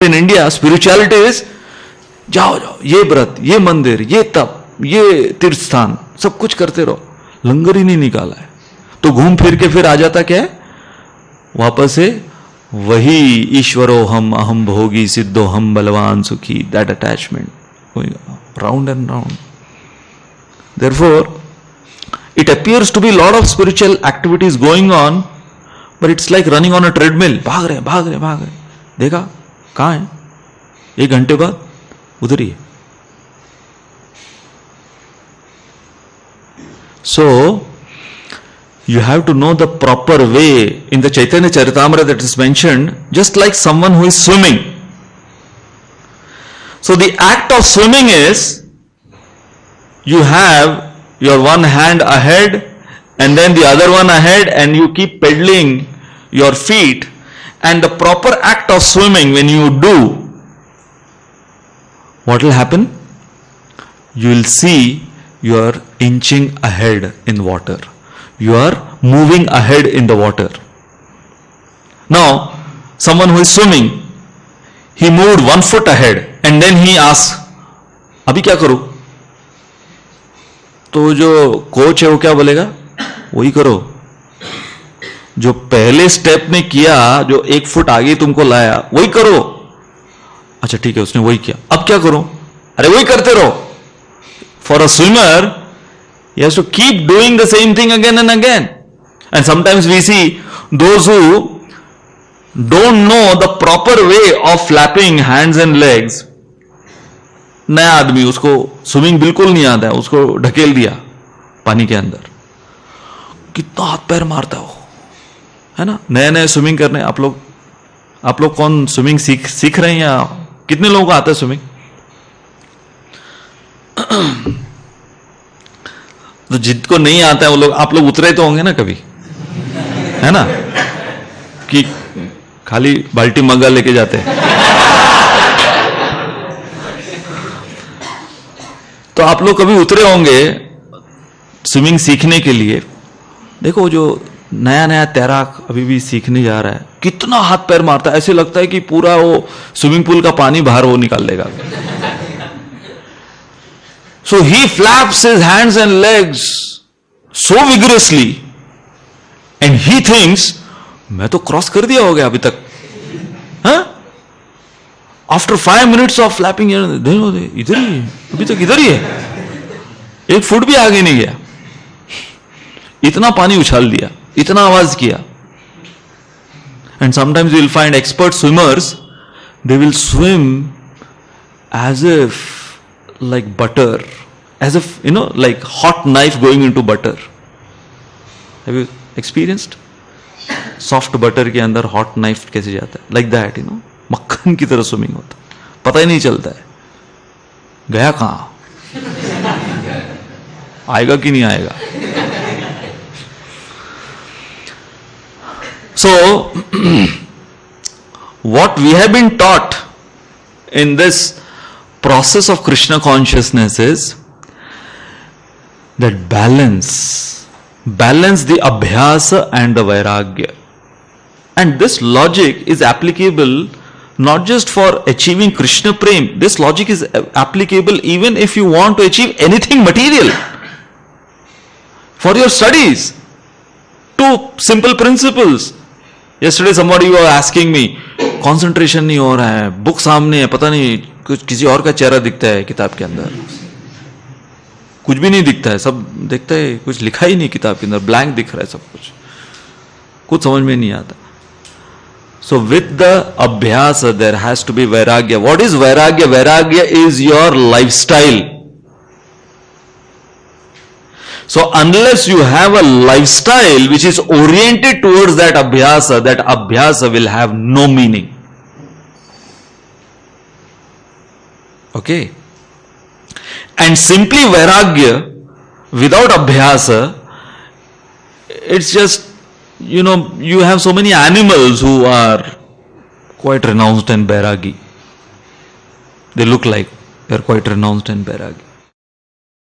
in India, spirituality is जाओ जाओ, ये व्रत, ये मंदिर, ये तप, ये तीर्थ स्थान, सब कुछ करते रहो, लंगर ही नहीं निकाला है। तो घूम फिर के फिर आ जाता क्या है वापस से वही ईश्वरो हम, अहम भोगी, सिद्धो हम, बलवान सुखी, that attachment going round and round. Therefore, it appears to be a lot of spiritual activities going on, but it's like running on a treadmill. भाग रहे भाग रहे भाग रहे, देखा कहां है, 1 घंटे बाद उधर ही है। So you have to know the proper way. In the Chaitanya Charitamrita that is mentioned, just like someone who is swimming. So the act of swimming is, you have your one hand ahead and then the other one ahead, and you keep pedaling your feet. And the proper act of swimming, when you do, what will happen? You will see you are inching ahead in water. You are moving ahead in the water. Now, someone who is swimming, he moved 1 foot ahead and then he asks, अभी क्या करूं? तो जो coach है वो क्या बोलेगा? वही करो जो पहले स्टेप में किया, जो 1 फुट आगे तुमको लाया, वही करो। अच्छा ठीक है, उसने वही किया, अब क्या करूं? अरे वही करते रहो। For a swimmer, he has to keep doing the same thing again and again. And sometimes we see those who don't know the proper way of flapping hands and legs. नया आदमी, उसको स्विमिंग बिल्कुल नहीं आता है, उसको ढकेल दिया पानी के अंदर, कितना हाथ पैर मारता है वो, है ना। नए नए स्विमिंग करने आप लोग कौन स्विमिंग सीख रहे हैं, या कितने लोगों को आता है स्विमिंग? तो जिनको नहीं आता है वो लोग, आप लोग उतरे तो होंगे ना कभी, है ना, कि खाली बाल्टी मग्गा लेके जाते हैं। तो आप लोग कभी उतरे होंगे स्विमिंग सीखने के लिए। देखो जो नया नया तैराक अभी भी सीखने जा रहा है, कितना हाथ पैर मारता है, ऐसे लगता है कि पूरा वो स्विमिंग पूल का पानी बाहर वो निकाल देगा। So he flaps his hands and legs so vigorously and he thinks मैं तो क्रॉस कर दिया हो गया अभी तक, हाँ? After 5 minutes of flapping, इधर ही है, अभी तक इधर ही है, 1 फुट भी आगे नहीं गया, इतना पानी उछाल दिया, इतना आवाज किया। And sometimes you will find expert swimmers, they will swim as if like butter, as if, you know, like hot knife going into butter. Have you experienced? Soft butter के अंदर hot knife कैसे जाता है? Like that, you know, मक्खन की तरह swimming होता, पता ही नहीं चलता है गया कहां, आएगा कि नहीं आएगा। So what we have been taught in this process of Krishna consciousness is that balance the abhyasa and the vairagya. And this logic is applicable not just for achieving Krishna prem, this logic is applicable even if you want to achieve anything material. For your studies, 2 simple principles. Yesterday somebody was asking me, concentration नहीं हो रहा है, book सामने है, पता नहीं कुछ किसी और का चेहरा दिखता है किताब के अंदर, कुछ भी नहीं दिखता है, सब दिखता है, कुछ लिखा ही नहीं किताब के अंदर, ब्लैंक दिख रहा है सब कुछ समझ में नहीं आता। So with the abhyasa there has to be vairagya. What is vairagya? Vairagya is your lifestyle. So unless you have a lifestyle which is oriented towards that abhyasa will have no meaning. Okay? And simply vairagya without abhyasa, it's just, you know, you have so many animals who are quite renounced and bairagi. They look like they're quite renounced and bairagi.